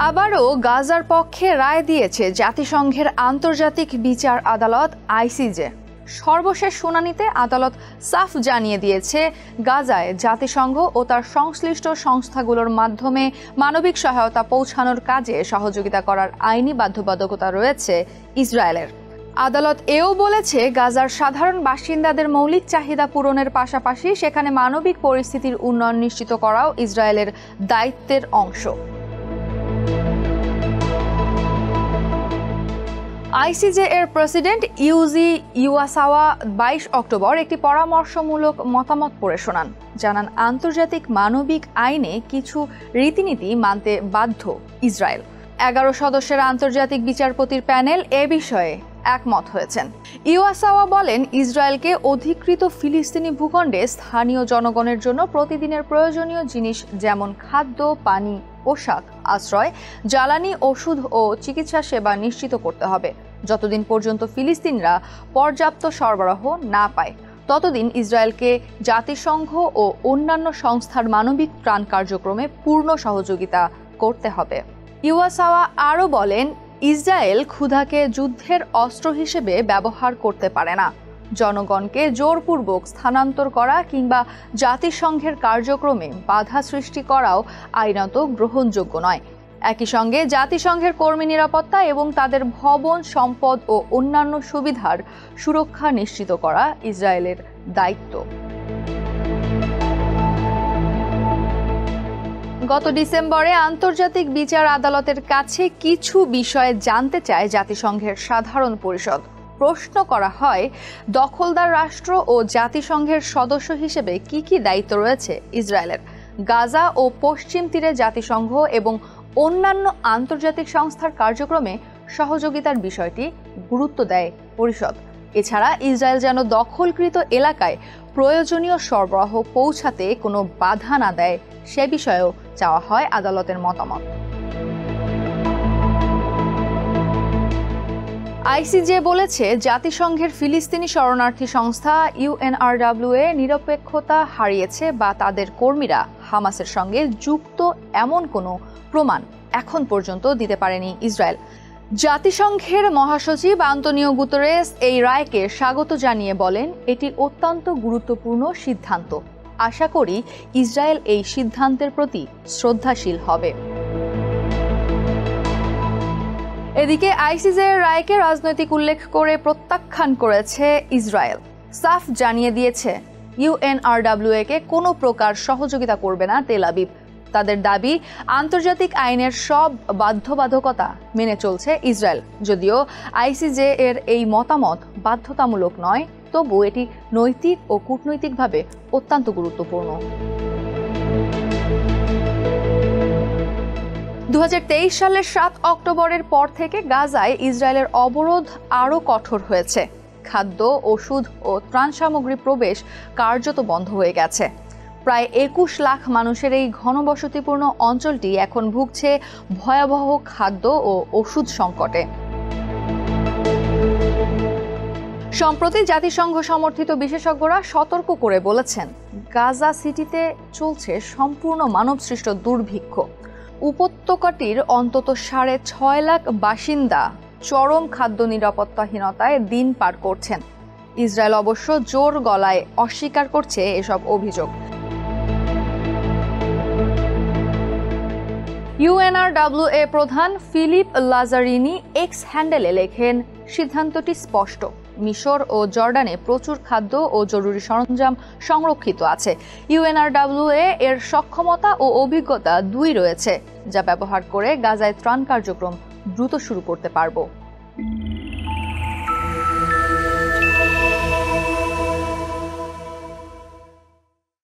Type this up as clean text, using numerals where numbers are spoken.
আবারও গাজার পক্ষে রায় দিয়েছে জাতিসংঘের আন্তর্জাতিক বিচার আদালত আইসিজে। সর্বশেষ শুনানিতে আদালত সাফ জানিয়ে দিয়েছে, গাজায় জাতিসংঘ ও তার সংশ্লিষ্ট সংস্থাগুলোর মাধ্যমে মানবিক সহায়তা পৌঁছানোর কাজে সহযোগিতা করার আইনি বাধ্যবাধকতা রয়েছে ইসরায়েলের। আদালত এও বলেছে, গাজার সাধারণ বাসিন্দাদের মৌলিক চাহিদা পূরণের পাশাপাশি সেখানে মানবিক পরিস্থিতির উন্নয়ন নিশ্চিত করাও ইসরায়েলের দায়িত্বের অংশ। আইসিজে এর প্রেসিডেন্ট ইউজি ইউয়াসাওয়া ২২ অক্টোবর একটি পরামর্শমূলক মতামত পড়ে শোনান। জানান, আন্তর্জাতিক মানবিক আইনে কিছু রীতিনীতি মানতে বাধ্য ইসরায়েল। ১১ সদস্যের আন্তর্জাতিক বিচারপতির প্যানেল এ বিষয়ে একমত হয়েছেন। ইউয়াসাওয়া বলেন, ইসরায়েলকে অধিকৃত ফিলিস্তিনি ভূখণ্ডে স্থানীয় জনগণের জন্য প্রতিদিনের প্রয়োজনীয় জিনিস যেমন খাদ্য, পানি, পোশাক, আশ্রয়, জ্বালানি, ওষুধ ও চিকিৎসা সেবা নিশ্চিত করতে হবে। যতদিন পর্যন্ত ফিলিস্তিনিরা পর্যাপ্ত সরবরাহ না পায়, ততদিন ইসরায়েলকে জাতিসংঘ ও অন্যান্য সংস্থার মানবিক ত্রাণ কার্যক্রমে পূর্ণ সহযোগিতা করতে হবে। ইউয়াসাওয়া আরও বলেন, ইসরায়েল ক্ষুধাকে যুদ্ধের অস্ত্র হিসেবে ব্যবহার করতে পারে না। জনগণকে জোরপূর্বক স্থানান্তর করা কিংবা জাতিসংঘের কার্যক্রমে বাধা সৃষ্টি করাও আইনত গ্রহণযোগ্য নয়। একই সঙ্গে জাতিসংঘের কর্মী নিরাপত্তা এবং তাদের ভবন, সম্পদ ও অন্যান্য সুবিধার সুরক্ষা নিশ্চিত করা ইসরায়েলের দায়িত্ব। গত ডিসেম্বরে আন্তর্জাতিক বিচার আদালতের কাছে কিছু বিষয়ে জানতে চায় জাতিসংঘের সাধারণ পরিষদ। প্রশ্ন করা হয়, দখলদার রাষ্ট্র ও জাতিসংঘের সদস্য হিসেবে কি কি দায়িত্ব রয়েছে ইসরায়েলের। গাজা ও পশ্চিম তীরে জাতিসংঘ এবং অন্যান্য আন্তর্জাতিক সংস্থার কার্যক্রমে সহযোগিতার বিষয়টি গুরুত্ব দেয় পরিষদ। এছাড়া ইসরায়েল যেন দখলকৃত এলাকায় প্রয়োজনীয় সরবরাহ পৌঁছাতে কোনো বাধা না দেয়, সে বিষয়েও চাওয়া হয় আদালতের মতামত। আইসিজে বলেছে, জাতিসংঘের ফিলিস্তিনি শরণার্থী সংস্থা ইউএনআরডব্লিউএ নিরপেক্ষতা হারিয়েছে বা তাদের কর্মীরা হামাসের সঙ্গে যুক্ত এমন কোনো প্রমাণ এখন পর্যন্ত দিতে পারেনি ইসরায়েল। জাতিসংঘের মহাসচিব আন্তোনিও গুতেরেস এই রায়কে স্বাগত জানিয়ে বলেন, এটি অত্যন্ত গুরুত্বপূর্ণ সিদ্ধান্ত। আশা করি ইসরায়েল এই সিদ্ধান্তের প্রতি শ্রদ্ধাশীল হবে। এদিকে আইসিজের রায়কে রাজনৈতিক উল্লেখ করে প্রত্যাখ্যান করেছে ইসরায়েল। সাফ জানিয়ে দিয়েছে, ইউএনআরডব্লিউএ-কে কোনো প্রকার সহযোগিতা করবে না তেল আবিব। তাদের দাবি, আন্তর্জাতিক আইনের সব বাধ্যবাধকতা মেনে চলছে ইসরায়েল। যদিও আইসিজে এর এই মতামত বাধ্যতামূলক নয়, তবু এটি নৈতিক ও কূটনৈতিকভাবে অত্যন্ত গুরুত্বপূর্ণ। ২০২৩ সালের ৭ অক্টোবরের পর থেকে গাজায় ইসরায়েলের অবরোধ আরও কঠোর হয়েছে। খাদ্য, ওষুধ ও ত্রাণ সামগ্রী প্রবেশ কার্যত বন্ধ হয়ে গেছে। প্রায় ২১ লাখ মানুষের এই ঘনবসতিপূর্ণ অঞ্চলটি এখন ভুগছে ভয়াবহ খাদ্য ও ওষুধ সংকটে। সম্প্রতি জাতিসংঘ সমর্থিত বিশেষজ্ঞরা সতর্ক করে বলেছেন, গাজা সিটিতে চলছে সম্পূর্ণ মানবসৃষ্ট দুর্ভিক্ষ। উপত্যকাটির অন্তত ৬.৫ লাখ বাসিন্দা চরম খাদ্য নিরাপত্তাহীনতায় দিন পার করছেন। ইসরায়েল অবশ্য জোর গলায় অস্বীকার করছে এসব অভিযোগ। ইউএনআরডব্লিউএ প্রধান ফিলিপ লাজারিনি এক্স হ্যান্ডেলে লেখেন, সিদ্ধান্তটি স্পষ্ট। মিশর ও জর্ডানে প্রচুর খাদ্য ও জরুরি সরঞ্জাম সংরক্ষিত আছে। ইউএনআরডব্লিউএ এর সক্ষমতা ও অভিজ্ঞতা দুই রয়েছে, যা ব্যবহার করে গাজায় ত্রাণ কার্যক্রম দ্রুত শুরু করতে পারব।